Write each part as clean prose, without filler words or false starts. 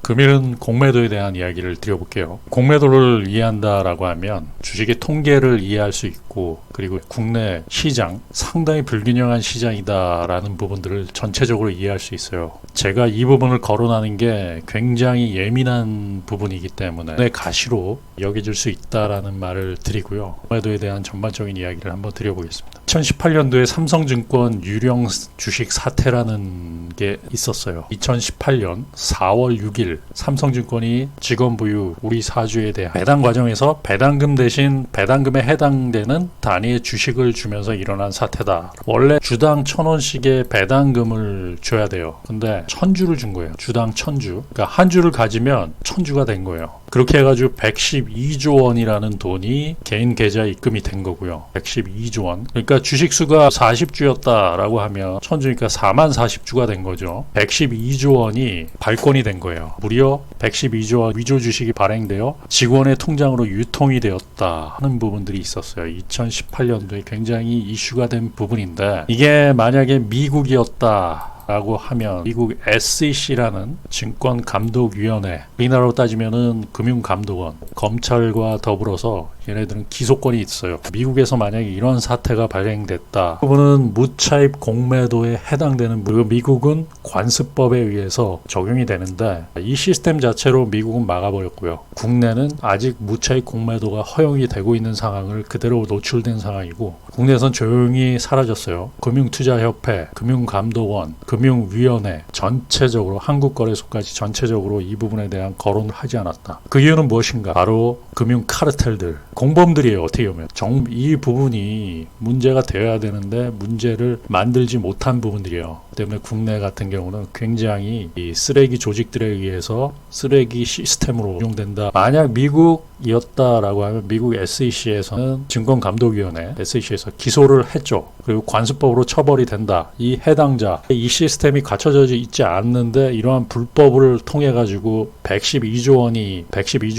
금일은 공매도에 대한 이야기를 드려볼게요. 공매도를 이해한다라고 하면 주식의 통계를 이해할 수 있고, 그리고 국내 시장, 상당히 불균형한 시장이다라는 부분들을 전체적으로 이해할 수 있어요. 제가 이 부분을 거론하는 게 굉장히 예민한 부분이기 때문에 내 가시로 여겨질 수 있다라는 말을 드리고요. 공매도에 대한 전반적인 이야기를 한번 드려보겠습니다. 2018년도에 삼성증권 유령 주식 사태라는 게 있었어요. 2018년 4월 6일 삼성증권이 직원부유 우리 사주에 대한 배당 과정에서 배당금 대신 배당금에 해당되는 단위의 주식을 주면서 일어난 사태다. 원래 주당 1,000원씩의 배당금을 줘야 돼요. 근데 1,000주를 준 거예요. 주당 1,000주. 그러니까 한 주를 가지면 1,000주가 된 거예요. 그렇게 해가지고 112조 원이라는 돈이 개인 계좌에 입금이 된 거고요. 112조 원. 그러니까 주식수가 40주였다라고 하면 1,000주니까 4만 40주가 된 거죠. 112조 원이 발권이 된 거예요. 무려 112조 원 위조 주식이 발행되어 직원의 통장으로 유통이 되었다 하는 부분들이 있었어요. 2018년도에 굉장히 이슈가 된 부분인데, 이게 만약에 미국이었다 라고 하면 미국 SEC라는 증권감독위원회, 우리나라로 따지면은 금융감독원, 검찰과 더불어서 얘네들은 기소권이 있어요. 미국에서 만약에 이런 사태가 발생됐다, 그분은 무차입 공매도에 해당되는, 그리고 미국은 관습법에 의해서 적용이 되는데, 이 시스템 자체로 미국은 막아버렸고요. 국내는 아직 무차입 공매도가 허용이 되고 있는 상황을 그대로 노출된 상황이고, 국내에선 조용히 사라졌어요. 금융투자협회, 금융감독원, 금융위원회 전체적으로, 한국거래소까지 전체적으로 이 부분에 대한 거론을 하지 않았다. 그 이유는 무엇인가? 바로 금융카르텔들, 공범들이에요. 어떻게 보면 이 부분이 문제가 되어야 되는데 문제를 만들지 못한 부분들이에요. 때문에 국내 같은 경우는 굉장히 이 쓰레기 조직들에 의해서 쓰레기 시스템으로 운용된다. 만약 미국이었다라고 하면 미국 SEC에서는 증권감독위원회 SEC에서 기소를 했죠. 그리고 관습법으로 처벌이 된다. 이 해당자, 이 시스템이 갖춰져 있지 않는데 이러한 불법을 통해 가지고 112조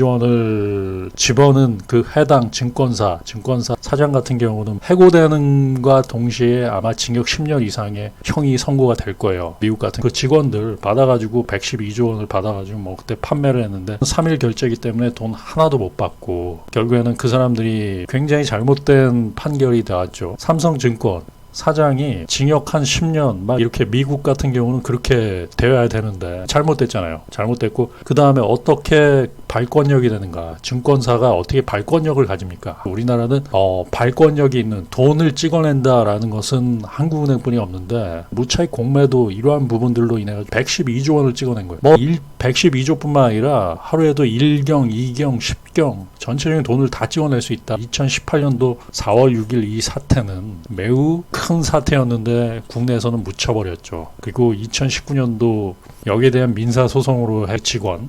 원을 집어넣은 그 해당 증권사 사장 같은 경우는 해고되는과 동시에 아마 징역 10년 이상의 형이 선고가 될 거예요. 미국 같은 그 직원들 받아가지고 112조 원을 받아가지고 뭐 그때 판매를 했는데 3일 결제기 때문에 돈 하나도 못 받고, 결국에는 그 사람들이 굉장히 잘못된 판결이 나왔죠. 삼성증권 사장이 징역 한 10년 막 이렇게, 미국 같은 경우는 그렇게 되어야 되는데 잘못됐잖아요. 잘못됐고, 그 다음에 어떻게 발권력이 되는가? 증권사가 어떻게 발권력을 가집니까? 우리나라는 발권력이 있는 돈을 찍어낸다라는 것은 한국은행뿐이 없는데, 무차익 공매도 이러한 부분들로 인해 112조 원을 찍어낸 거예요. 112조뿐만 아니라 하루에도 1경, 2경, 10경 전체적인 돈을 다 찍어낼 수 있다. 2018년도 4월 6일 이 사태는 매우 큰 사태였는데 국내에서는 묻혀버렸죠. 그리고 2019년도 여기에 대한 민사소송으로 직원,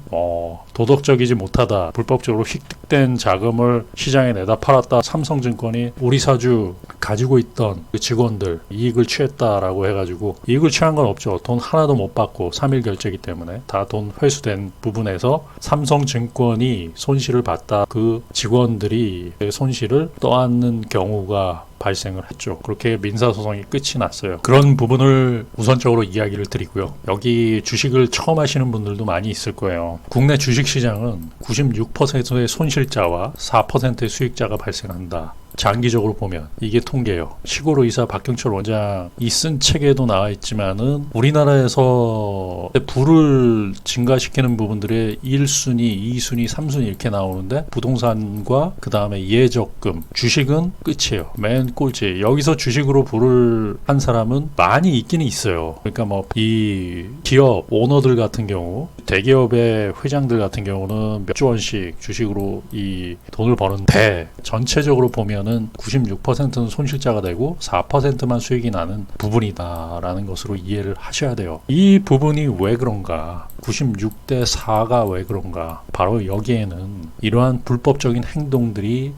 도덕적이지 못하다, 불법적으로 획득된 자금을 시장에 내다 팔았다, 삼성증권이 우리 사주 가지고 있던 그 직원들 이익을 취했다라고 해가지고, 이익을 취한 건 없죠. 돈 하나도 못 받고 3일 결제기 때문에 다 돈 회수된 부분에서 삼성증권이 손실을 봤다, 그 직원들이 손실을 떠안는 경우가 발생을 했죠. 그렇게 민사소송이 끝이 났어요. 그런 부분을 우선적으로 이야기를 드리고요. 여기 주식을 처음 하시는 분들도 많이 있을 거예요. 국내 주식시장은 96%의 손실자와 4%의 수익자가 발생한다. 장기적으로 보면 이게 통계예요. 시골의사 박경철 원장이 쓴 책에도 나와 있지만은, 우리나라에서 부를 증가시키는 부분들의 1순위, 2순위, 3순위 이렇게 나오는데, 부동산과 그 다음에 예적금, 주식은 끝이에요. 맨 꼴찌. 여기서 주식으로 부를 한 사람은 많이 있기는 있어요. 그러니까 이 기업 오너들 같은 경우, 대기업의 회장들 같은 경우는 몇 조 원씩 주식으로 이 돈을 버는데, 전체적으로 보면 96%는 손실자가 되고 4%만 수익이 나는 부분이다라는 것으로 이해를 하셔야 돼요. 이 부분이 왜 그런가? 96대 4가 왜 그런가? 바로 여기에는 이러한 불법적인 행동들이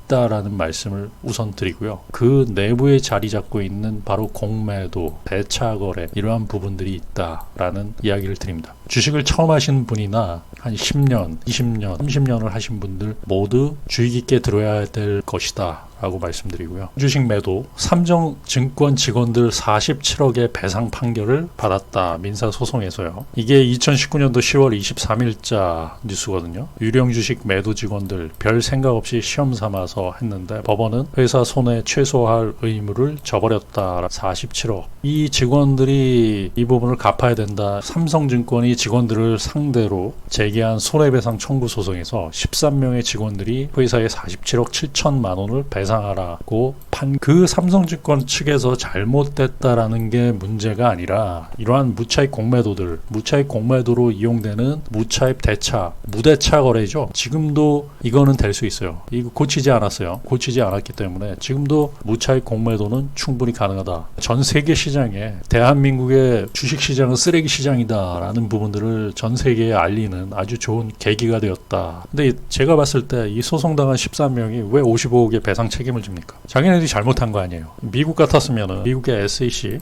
있다라는 말씀을 우선 드리고요. 그 내부에 자리 잡고 있는 바로 공매도, 대차거래 이러한 부분들이 있다라는 이야기를 드립니다. 주식을 처음 하신 분이나 한 10년, 20년, 30년을 하신 분들 모두 주의 깊게 들어야 될 것이다 라고 말씀드리고요. 주식 매도, 삼성증권 직원들 47억의 배상 판결을 받았다. 민사소송에서요. 이게 2019년도 10월 23일자 뉴스거든요. 유령 주식 매도 직원들 별 생각 없이 시험 삼아서 했는데 법원은 회사 손해 최소화할 의무를 져버렸다. 47억. 이 직원들이 이 부분을 갚아야 된다. 삼성증권이 직원들을 상대로 제기한 손해배상 청구 소송에서 13명의 직원들이 회사에 47억 7천만 원을 배상하라고 판 그 삼성증권 측에서 잘못됐다라는 게 문제가 아니라 이러한 무차익 공매도들, 무차익 공매도로 이용되는 무차익 대차, 무대차 거래죠. 지금도 이거는 될 수 있어요. 이거 고치지 않았어요. 고치지 않았기 때문에 지금도 무차익 공매도는 충분히 가능하다. 전 세계 시장에 대한민국의 주식 시장은 쓰레기 시장이다라는 부분들을 전 세계에 알리는 아주 좋은 계기가 되었다. 근데 제가 봤을 때 이 소송당한 13명이 왜 55억의 배상 책임을 집니까? 자기네들이 잘못한 거 아니에요. 미국 같았으면은 미국의 SEC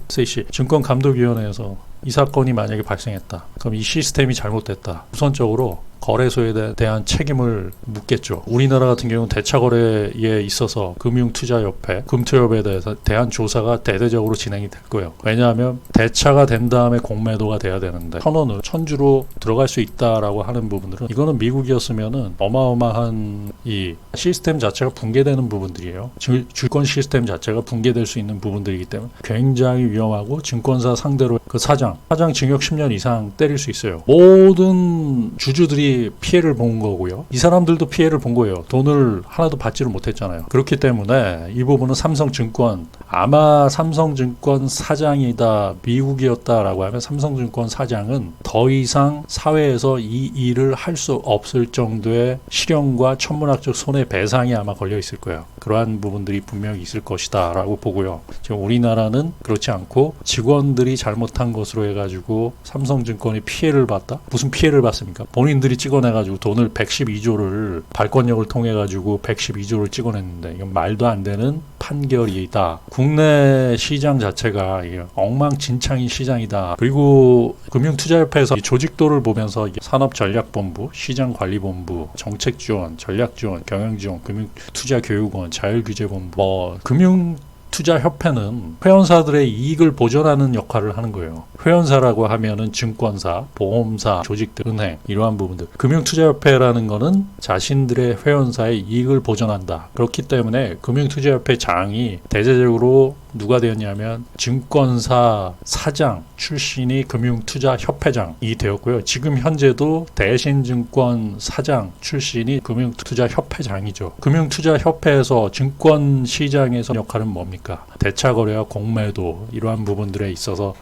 증권감독위원회에서 이 사건이 만약에 발생했다. 그럼 이 시스템이 잘못됐다. 우선적으로 거래소에 대한 책임을 묻겠죠. 우리나라 같은 경우는 대차거래에 있어서 금융투자협회, 금투협에 대한 조사가 대대적으로 진행이 될 거예요. 왜냐하면 대차가 된 다음에 공매도가 돼야 되는데 천원을 천주로 들어갈 수 있다라고 하는 부분들은 이거는 미국이었으면은 어마어마한 이 시스템 자체가 붕괴되는 부분들이에요. 주권 시스템 자체가 붕괴될 수 있는 부분들이기 때문에 굉장히 위험하고 증권사 상대로 그 사장 징역 10년 이상 때릴 수 있어요. 모든 주주들이 피해를 본 거고요. 이 사람들도 피해를 본 거예요. 돈을 하나도 받지를 못했잖아요. 그렇기 때문에 이 부분은 삼성증권, 아마 삼성증권 사장이다 미국이었다라고 하면 삼성증권 사장은 더 이상 사회에서 이 일을 할 수 없을 정도의 실형과 천문학적 손해배상이 아마 걸려 있을 거예요. 그러한 부분들이 분명히 있을 것이다 라고 보고요. 지금 우리나라는 그렇지 않고 직원들이 잘못한 것으로 해가지고 삼성증권이 피해를 봤다? 무슨 피해를 봤습니까? 본인들이 찍어내가지고 돈을 112조를 발권력을 통해가지고 112조를 찍어냈는데 이건 말도 안 되는 판결이다. 국내 시장 자체가 이게 엉망진창인 시장이다. 그리고 금융투자협회에서 조직도를 보면서 산업전략본부, 시장관리본부, 정책지원, 전략지원, 경영지원, 금융투자교육원, 자율규제본부, 금융투자협회는 회원사들의 이익을 보전하는 역할을 하는 거예요. 회원사라고 하면은 증권사, 보험사, 조직들, 은행 이러한 부분들. 금융투자협회라는 거는 자신들의 회원사의 이익을 보전한다. 그렇기 때문에 금융투자협회 장이 대대적으로 누가 되었냐면 증권사 사장 출신이 금융투자협회장이 되었고요. 지금 현재도 대신증권 사장 출신이 금융투자협회장이죠. 금융투자협회에서 증권시장에서 역할은 뭡니까? 대차거래와 공매도 이러한 부분들에 있어서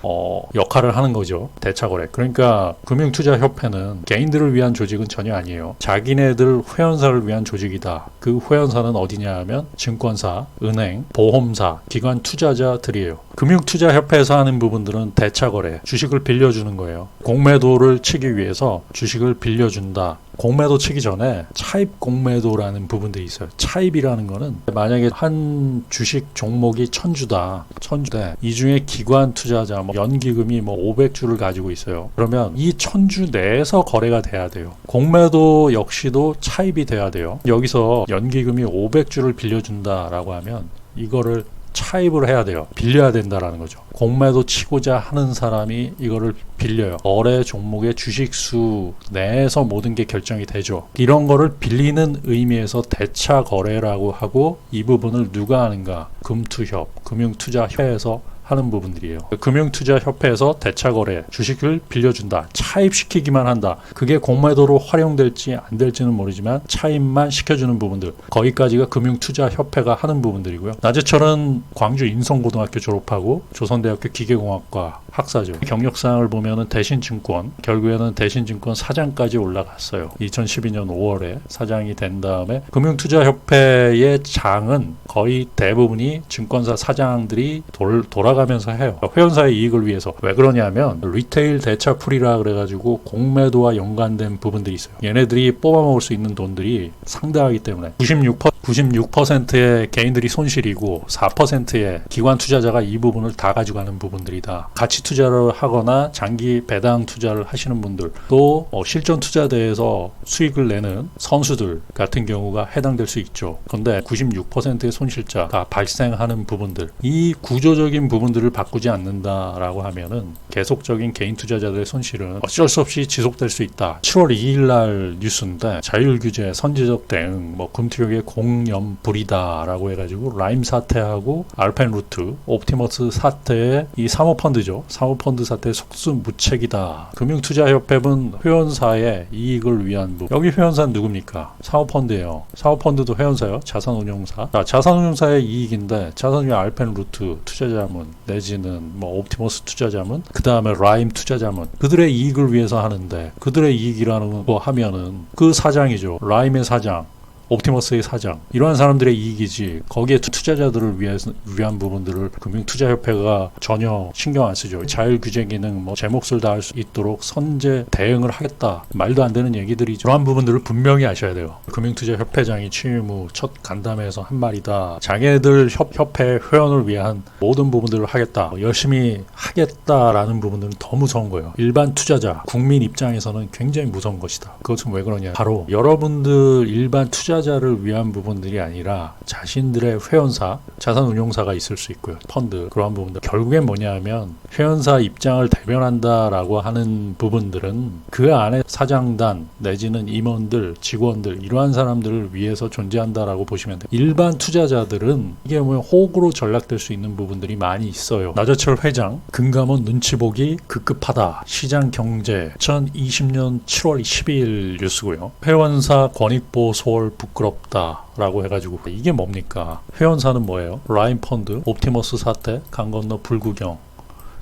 역할을 하는 거죠. 대차거래. 그러니까 금융투자협회는 개인들을 위한 조직은 전혀 아니에요. 자기네들 회원사를 위한 조직이다. 그 회원사는 어디냐 하면 증권사, 은행, 보험사, 기관 투자자들이에요. 금융투자협회에서 하는 부분들은 대차거래, 주식을 빌려주는 거예요. 공매도를 치기 위해서 주식을 빌려준다. 공매도 치기 전에 차입 공매도라는 부분들이 있어요. 차입이라는 거는 만약에 한 주식 종목이 1000주다. 1000주대. 이 중에 기관 투자자, 연기금이 500주를 가지고 있어요. 그러면 이 1000주 내에서 거래가 돼야 돼요. 공매도 역시도 차입이 돼야 돼요. 여기서 연기금이 500주를 빌려준다라고 하면 이거를 차입을 해야 돼요. 빌려야 된다라는 거죠. 공매도 치고자 하는 사람이 이거를 빌려요. 거래 종목의 주식수 내에서 모든 게 결정이 되죠. 이런 거를 빌리는 의미에서 대차 거래라고 하고 이 부분을 누가 하는가? 금투협, 금융투자협회에서 하는 부분들이에요. 금융투자협회에서 대차거래, 주식을 빌려준다. 차입시키기만 한다. 그게 공매도로 활용될지 안 될지는 모르지만 차입만 시켜주는 부분들. 거기까지가 금융투자협회가 하는 부분들이고요. 나재철은 광주 인성고등학교 졸업하고 조선대학교 기계공학과 학사죠. 경력사항을 보면은 대신증권, 결국에는 대신증권 사장까지 올라갔어요. 2012년 5월에 사장이 된 다음에 금융투자협회의 장은 거의 대부분이 증권사 사장들이 돌아가 돌아가면서 해요. 회원사의 이익을 위해서. 왜 그러냐면 리테일 대차 풀이라 그래가지고 공매도와 연관된 부분들이 있어요. 얘네들이 뽑아먹을 수 있는 돈들이 상당하기 때문에 96%의 개인들이 손실이고 4%의 기관 투자자가 이 부분을 다 가져가는 부분들이다. 가치 투자를 하거나 장기 배당 투자를 하시는 분들, 또 실전 투자대에서 수익을 내는 선수들 같은 경우가 해당될 수 있죠. 그런데 96%의 손실자가 발생하는 부분들, 이 구조적인 부분들을 바꾸지 않는다라고 하면은 계속적인 개인 투자자들의 손실은 어쩔 수 없이 지속될 수 있다. 7월 2일 날 뉴스인데 자율규제, 선제적 대응, 금투력의 공연불이다라고 해가지고 라임 사태하고 알펜루트, 옵티머스 사태의 이 사모펀드죠. 사모펀드 사태의 속수무책이다. 금융투자협회는 회원사의 이익을 위한 부분. 여기 회원사는 누굽니까? 사모펀드예요. 사모펀드도 회원사요. 자산운용사. 자, 자산운용사의 이익인데 자산운용 알펜루트 투자자문 내지는 옵티머스 투자자문, 그 다음에 라임 투자자문, 그들의 이익을 위해서 하는데, 그들의 이익이라는 거 하면은 그 사장이죠. 라임의 사장, 옵티머스의 사장, 이러한 사람들의 이익이지 거기에 투자자들을 위한 부분들을 금융투자협회가 전혀 신경 안 쓰죠. 자율규제 기능 제 몫을 다할 수 있도록 선제 대응을 하겠다, 말도 안 되는 얘기들이죠. 그러한 부분들을 분명히 아셔야 돼요. 금융투자협회장이 취임 후 첫 간담회에서 한 말이다. 자기네들 협회 회원을 위한 모든 부분들을 하겠다, 열심히 하겠다라는 부분들은 더 무서운 거예요. 일반 투자자, 국민 입장에서는 굉장히 무서운 것이다. 그것은 왜 그러냐, 바로 여러분들 일반 투자자를 위한 부분들이 아니라 자신들의 회원사, 자산운용사가 있을 수 있고요. 펀드, 그러한 부분들. 결국엔 뭐냐면 회원사 입장을 대변한다라고 하는 부분들은 그 안에 사장단 내지는 임원들, 직원들, 이러한 사람들을 위해서 존재한다라고 보시면 돼요. 일반 투자자들은 이게 호구로 전락될 수 있는 부분들이 많이 있어요. 나저철 회장, 금감원 눈치 보기 급급하다. 시장경제 2020년 7월 12일 뉴스고요. 회원사 권익보호 소홀 부끄럽다 라고 해가지고, 이게 뭡니까? 회원사는 뭐예요? 라임펀드, 옵티머스 사태, 강건너 불구경,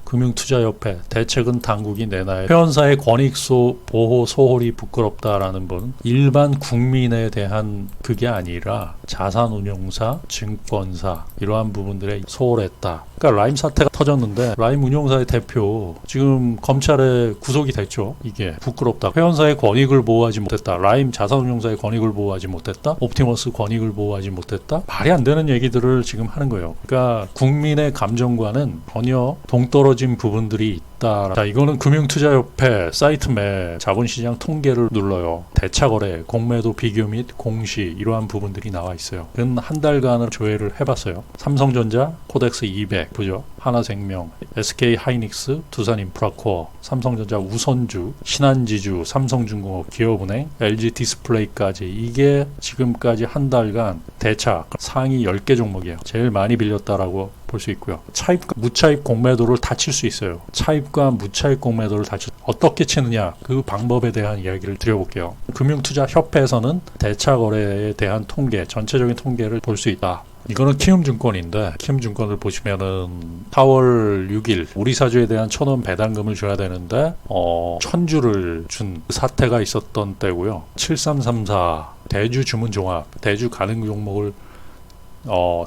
금융투자협회, 대책은 당국이 내놔야 회원사의 권익보호 소홀이 부끄럽다라는 분, 일반 국민에 대한 그게 아니라 자산운용사, 증권사, 이러한 부분들에 소홀했다. 그러니까 라임 사태가 터졌는데 라임 운용사의 대표 지금 검찰에 구속이 됐죠. 이게 부끄럽다. 회원사의 권익을 보호하지 못했다. 라임 자산운용사의 권익을 보호하지 못했다. 옵티머스 권익을 보호하지 못했다. 말이 안 되는 얘기들을 지금 하는 거예요. 그러니까 국민의 감정과는 전혀 동떨어진 부분들이 있다. 자, 이거는 금융투자협회 사이트 내 자본시장 통계를 눌러요. 대차거래, 공매도 비교 및 공시, 이러한 부분들이 나와 있어요. 근 한 달간을 조회를 해봤어요. 삼성전자, 코덱스 200, 그죠? 하나생명, SK하이닉스, 두산인프라코어, 삼성전자 우선주, 신한지주, 삼성중공업, 기업은행, LG디스플레이까지, 이게 지금까지 한 달간 대차 상위 10개 종목이에요. 제일 많이 빌렸다라고 볼 수 있고요. 차입과 무차입 공매도를 다 칠 수 있어요. 차입과 무차입 공매도를 다 어떻게 치느냐, 그 방법에 대한 이야기를 드려볼게요. 금융투자협회에서는 대차 거래에 대한 통계, 전체적인 통계를 볼 수 있다. 이거는 키움증권인데, 키움증권을 보시면은 4월 6일 우리 사주에 대한 1,000원 배당금을 줘야 되는데 1,000주를 준 사태가 있었던 때고요. 7334 대주 주문 종합, 대주 가능 종목을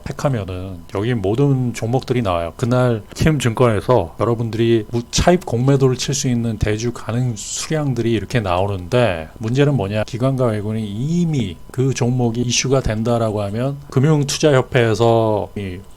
택하면은 여기 모든 종목들이 나와요. 그날 키움증권에서 여러분들이 무차입 공매도를 칠 수 있는 대주 가능 수량들이 이렇게 나오는데, 문제는 뭐냐, 기관과 외국인이 이미 그 종목이 이슈가 된다라고 하면 금융투자협회에서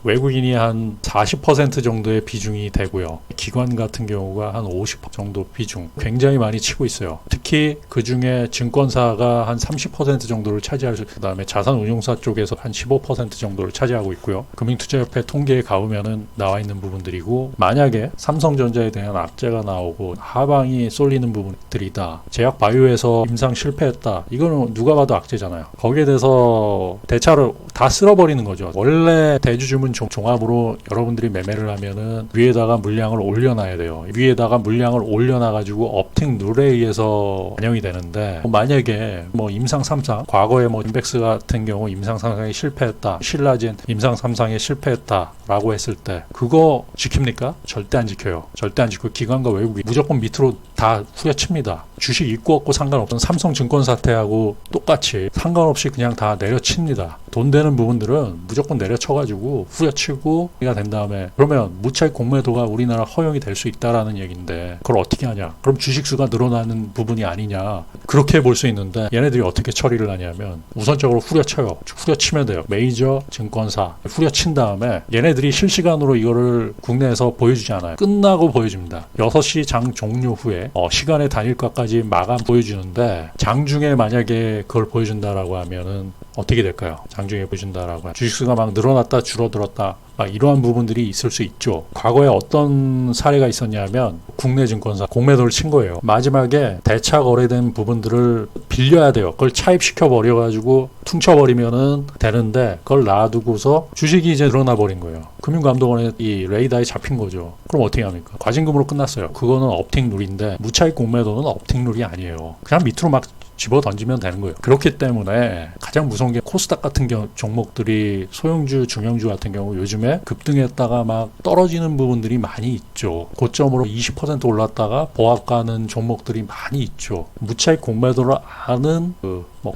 외국인이 한 40% 정도의 비중이 되고요. 기관 같은 경우가 한 50% 정도 비중, 굉장히 많이 치고 있어요. 특히 그 중에 증권사가 한 30% 정도를 차지할 수, 그 다음에 자산운용사 쪽에서 한 15% 정도를 차지하고 있고요. 금융투자협회 통계에 가보면은 나와 있는 부분들이고, 만약에 삼성전자에 대한 악재가 나오고 하방이 쏠리는 부분들이다, 제약바이오에서 임상 실패했다, 이거는 누가 봐도 악재잖아요. 거기에 대해서 대차를 다 쓸어버리는 거죠. 원래 대주주문 종합으로 여러분들이 매매를 하면은 위에다가 물량을 올려놔야 돼요. 위에다가 물량을 올려놔가지고 업팅 룰에 의해서 반영이 되는데, 만약에 임상 3상, 과거에 인백스 같은 경우 임상 3상에 실패했다, 신라젠 임상 3상에 실패했다라고 했을 때 그거 지킵니까? 절대 안 지켜요. 절대 안 지키고 기관과 외국이 무조건 밑으로 다 후려칩니다. 주식 있고 없고 상관없던 삼성증권 사태하고 똑같이 상관없이 그냥 다 내려칩니다. 돈 되는 부분들은 무조건 내려쳐가지고 후려치고 가 된 다음에 그러면 무차익 공매도가 우리나라 허용이 될 수 있다라는 얘기인데 그걸 어떻게 하냐? 그럼 주식수가 늘어나는 부분이 아니냐? 그렇게 볼 수 있는데 얘네들이 어떻게 처리를 하냐면 우선적으로 후려쳐요. 후려치면 돼요. 메이저 증권사 후려친 다음에 얘네들이 실시간으로 이거를 국내에서 보여주지 않아요. 끝나고 보여줍니다. 6시 장 종료 후에 시간의 단일가까지 마감 보여주는데 장중에 만약에 그걸 보여준다라고 하면은 어떻게 될까요? 장중에 보여준다라고 하면 주식수가 막 늘어났다 줄어들었다 이러한 부분들이 있을 수 있죠. 과거에 어떤 사례가 있었냐면 국내 증권사 공매도를 친 거예요. 마지막에 대차 거래된 부분들을 빌려야 돼요. 그걸 차입시켜 버려가지고 퉁쳐버리면은 되는데 그걸 놔두고서 주식이 이제 늘어나 버린 거예요. 금융감독원에 이 레이더에 잡힌 거죠. 그럼 어떻게 합니까? 과징금으로 끝났어요. 그거는 업팅 룰인데 무차익 공매도는 업팅 룰이 아니에요. 그냥 밑으로 막 집어 던지면 되는 거예요. 그렇기 때문에 가장 무서운 게 코스닥 같은 종목들이 소형주, 중형주 같은 경우 요즘에 급등했다가 막 떨어지는 부분들이 많이 있죠. 고점으로 20% 올랐다가 보합가는 종목들이 많이 있죠. 무차익 공매도를 아는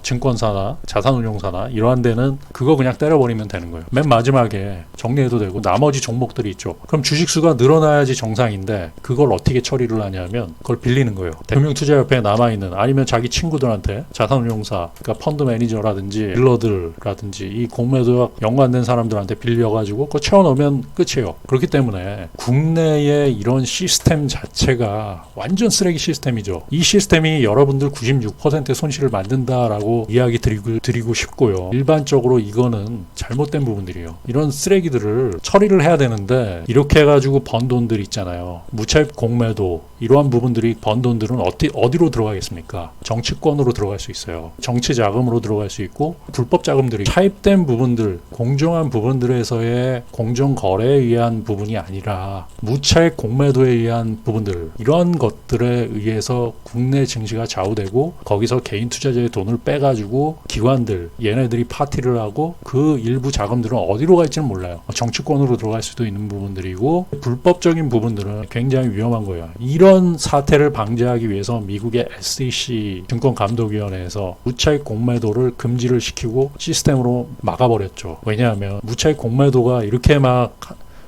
증권사나 자산운용사나 이러한 데는 그거 그냥 때려버리면 되는 거예요. 맨 마지막에 정리해도 되고 나머지 종목들이 있죠. 그럼 주식수가 늘어나야지 정상인데 그걸 어떻게 처리를 하냐면 그걸 빌리는 거예요. 금융투자협회에 남아있는 아니면 자기 친구들한테 자산운용사 그러니까 펀드 매니저라든지 딜러들라든지 이 공매도와 연관된 사람들한테 빌려가지고 그거 채워넣으면 끝이에요. 그렇기 때문에 국내의 이런 시스템 자체가 완전 쓰레기 시스템이죠. 이 시스템이 여러분들 96%의 손실을 만든다라고 이야기 드리고 싶고요. 일반적으로 이거는 잘못된 부분들이에요. 이런 쓰레기들을 처리를 해야 되는데 이렇게 해가지고 번 돈들 있잖아요. 무차익 공매도 이러한 부분들이 번 돈들은 어디로 들어가겠습니까? 정치권으로 들어갈 수 있어요. 정치 자금으로 들어갈 수 있고 불법 자금들이 차입된 부분들, 공정한 부분들에서의 공정 거래에 의한 부분이 아니라 무차익 공매도에 의한 부분들 이러한 것들에 의해서 국내 증시가 좌우되고 거기서 개인 투자자의 돈을 빼가지고 기관들 얘네들이 파티를 하고 그 일부 자금들은 어디로 갈지는 몰라요. 정치권으로 들어갈 수도 있는 부분들이고 불법적인 부분들은 굉장히 위험한 거예요. 이런 사태를 방지하기 위해서 미국의 SEC 증권감독위원회에서 무차익 공매도를 금지를 시키고 시스템으로 막아버렸죠. 왜냐하면 무차익 공매도가 이렇게 막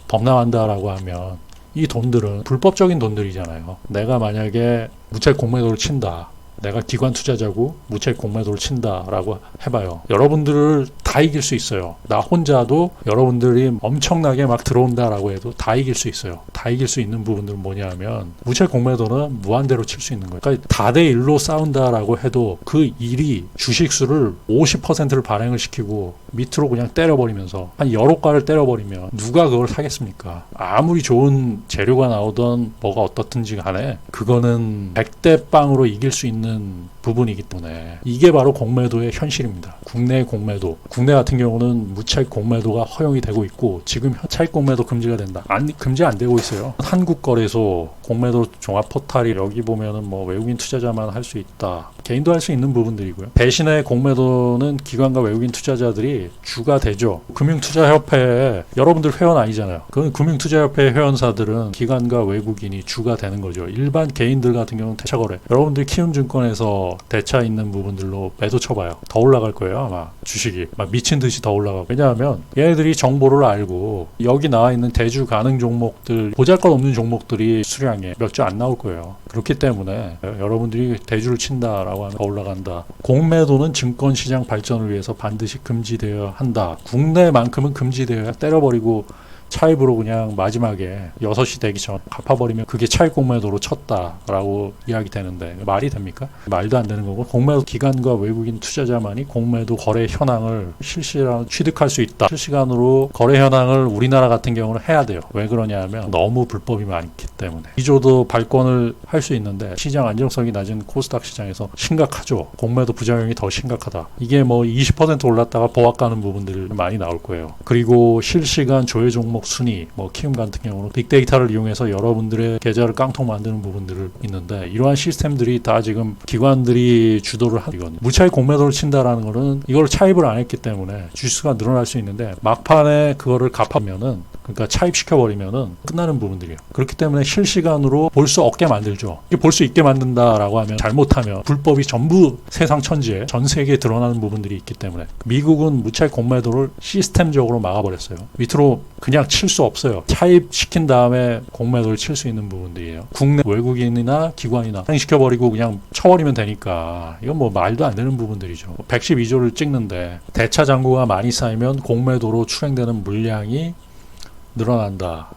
범람한다라고 하면 이 돈들은 불법적인 돈들이잖아요. 내가 만약에 무차익 공매도를 친다. 내가 기관 투자자고 무차익 공매도를 친다라고 해봐요. 여러분들을 다 이길 수 있어요. 나 혼자도 여러분들이 엄청나게 막 들어온다라고 해도 다 이길 수 있어요. 다 이길 수 있는 부분들은 뭐냐면 무차익 공매도는 무한대로 칠 수 있는 거예요. 그러니까 다대 1로 싸운다라고 해도 그 일이 주식수를 50%를 발행을 시키고 밑으로 그냥 때려버리면서 한 여러 가를 때려버리면 누가 그걸 사겠습니까? 아무리 좋은 재료가 나오던 뭐가 어떻든지 간에 그거는 100대 빵으로 이길 수 있는 부분이기 때문에 이게 바로 공매도의 현실입니다. 국내 공매도. 국내 같은 경우는 무차익 공매도가 허용이 되고 있고 지금 차익 공매도 금지가 된다. 금지 안 되고 있어요. 한국거래소 공매도 종합 포탈이 여기 보면은 뭐 외국인 투자자만 할 수 있다. 개인도 할 수 있는 부분들이고요. 대신에 공매도는 기관과 외국인 투자자들이 주가 되죠. 금융투자협회에 여러분들 회원 아니잖아요. 그 금융투자협회 회원사들은 기관과 외국인이 주가 되는 거죠. 일반 개인들 같은 경우는 대차거래. 여러분들 키움증권에서 대차 있는 부분들로 매도 쳐봐요. 더 올라갈 거예요. 아마 주식이 막 미친 듯이 더 올라가고. 왜냐하면 얘네들이 정보를 알고 여기 나와 있는 대주 가능 종목들 보잘것없는 종목들이 수량에 몇 주 안 나올 거예요. 그렇기 때문에 여러분들이 대주를 친다라고 하면 더 올라간다. 공매도는 증권시장 발전을 위해서 반드시 금지되어야 한다. 국내만큼은 금지되어야 때려버리고 차입으로 그냥 마지막에 6시 되기 전 갚아버리면 그게 차익 공매도로 쳤다라고 이야기 되는데 말이 됩니까? 말도 안 되는 거고 공매도 기관과 외국인 투자자만이 공매도 거래 현황을 실시간 취득할 수 있다. 실시간으로 거래 현황을 우리나라 같은 경우는 해야 돼요. 왜 그러냐 하면 너무 불법이 많기 때문에. 기조도 발권을 할 수 있는데 시장 안정성이 낮은 코스닥 시장에서 심각하죠. 공매도 부작용이 더 심각하다. 이게 뭐 20% 올랐다가 보합 가는 부분들 많이 나올 거예요. 그리고 실시간 조회 종목 순위, 뭐 키움 같은 경우는 빅데이터를 이용해서 여러분들의 계좌를 깡통 만드는 부분들이 있는데 이러한 시스템들이 다 지금 기관들이 주도를 하건 무차익 공매도를 친다라는 거는 이걸 차입을 안 했기 때문에 주수가 늘어날 수 있는데 막판에 그거를 갚으면은 그러니까 차입시켜버리면은 끝나는 부분들이에요. 그렇기 때문에 실시간으로 볼 수 없게 만들죠. 볼 수 있게 만든다라고 하면 잘못하면 불법이 전부 세상 천지에 전 세계에 드러나는 부분들이 있기 때문에 미국은 무차익 공매도를 시스템적으로 막아버렸어요. 밑으로 그냥 칠 수 없어요. 차입시킨 다음에 공매도를 칠 수 있는 부분들이에요. 국내 외국인이나 기관이나 시켜버리고 그냥 쳐버리면 되니까 이건 뭐 말도 안 되는 부분들이죠. 112조를 찍는데 대차 잔고가 많이 쌓이면 공매도로 출행되는 물량이 늘어난다.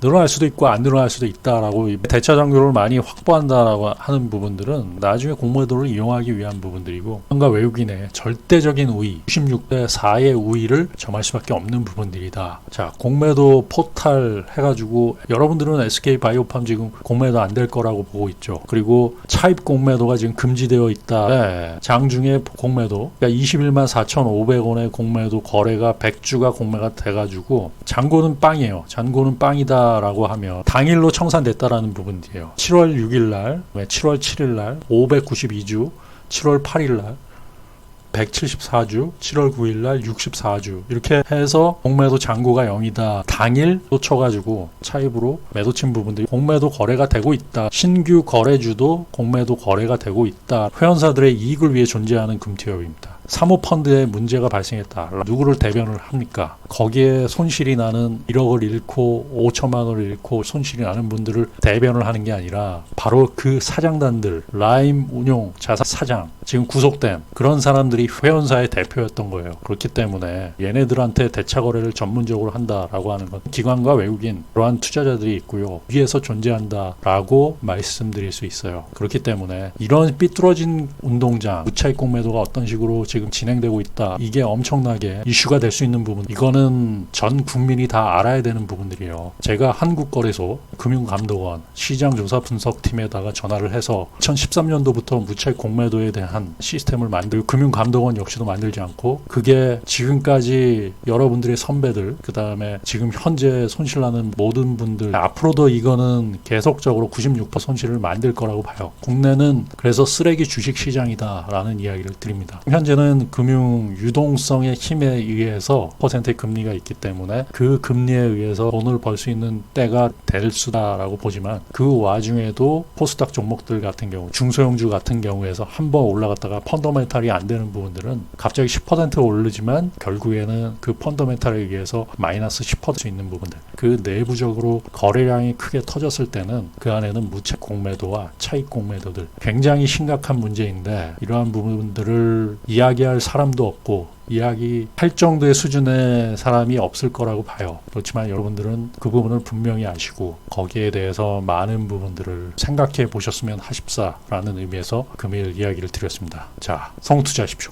늘어날 수도 있고 안 늘어날 수도 있다라고 대차 잔고를 많이 확보한다라고 하는 부분들은 나중에 공매도를 이용하기 위한 부분들이고 뭔가 외국인의 절대적인 우위 96대 4의 우위를 점할 수밖에 없는 부분들이다. 자, 공매도 포탈 해가지고 여러분들은 SK바이오팜 지금 공매도 안 될 거라고 보고 있죠. 그리고 차입 공매도가 지금 금지되어 있다. 네, 장중에 공매도 그러니까 21만 4,500원의 공매도 거래가 100주가 공매가 돼가지고 잔고는 빵이에요. 잔고는 빵이다 라고 하면 당일로 청산됐다라는 부분이에요. 7월 6일날, 7월 7일날 592주, 7월 8일날 174주, 7월 9일날 64주 이렇게 해서 공매도 잔고가 0이다. 당일 놓쳐가지고 차입으로 매도 친 부분들이 공매도 거래가 되고 있다. 신규 거래주도 공매도 거래가 되고 있다. 회원사들의 이익을 위해 존재하는 금투협입니다. 사모펀드에 문제가 발생했다. 누구를 대변을 합니까? 거기에 손실이 나는 1억을 잃고 5천만 원을 잃고 손실이 나는 분들을 대변을 하는 게 아니라 바로 그 사장단들, 라임 운용 자사 사장, 지금 구속된 그런 사람들이 회원사의 대표였던 거예요. 그렇기 때문에 얘네들한테 대차 거래를 전문적으로 한다라고 하는 건 기관과 외국인 그러한 투자자들이 있고요. 위에서 존재한다라고 말씀드릴 수 있어요. 그렇기 때문에 이런 삐뚤어진 운동장, 무차익 공매도가 어떤 식으로 지금 진행되고 있다. 이게 엄청나게 이슈가 될 수 있는 부분. 이거는 전 국민이 다 알아야 되는 부분들이에요. 제가 한국거래소 금융감독원 시장조사분석팀에다가 전화를 해서 2013년도부터 무차익 공매도에 대한 시스템을 만들고 금융감독원 역시도 만들지 않고 그게 지금까지 여러분들의 선배들 그 다음에 지금 현재 손실나는 모든 분들 앞으로도 이거는 계속적으로 96% 손실을 만들 거라고 봐요. 국내는 그래서 쓰레기 주식시장이다 라는 이야기를 드립니다. 현재는 금융 유동성의 힘에 의해서 퍼센트의 금리가 있기 때문에 그 금리에 의해서 돈을 벌 수 있는 때가 될 수다라고 보지만 그 와중에도 코스닥 종목들 같은 경우 중소형주 같은 경우에서 한번 올라갔다가 펀더멘탈이 안 되는 부분들은 갑자기 10% 오르지만 결국에는 그 펀더멘탈에 의해서 마이너스 10%수 있는 부분들 그 내부적으로 거래량이 크게 터졌을 때는 그 안에는 무채 공매도와 차익 공매도들 굉장히 심각한 문제인데 이러한 부분들을 이야기할 사람도 없고 이야기할 정도의 수준의 사람이 없을 거라고 봐요. 그렇지만 여러분들은 그 부분을 분명히 아시고 거기에 대해서 많은 부분들을 생각해 보셨으면 하십사라는 의미에서 금일 이야기를 드렸습니다. 자, 성투자하십시오.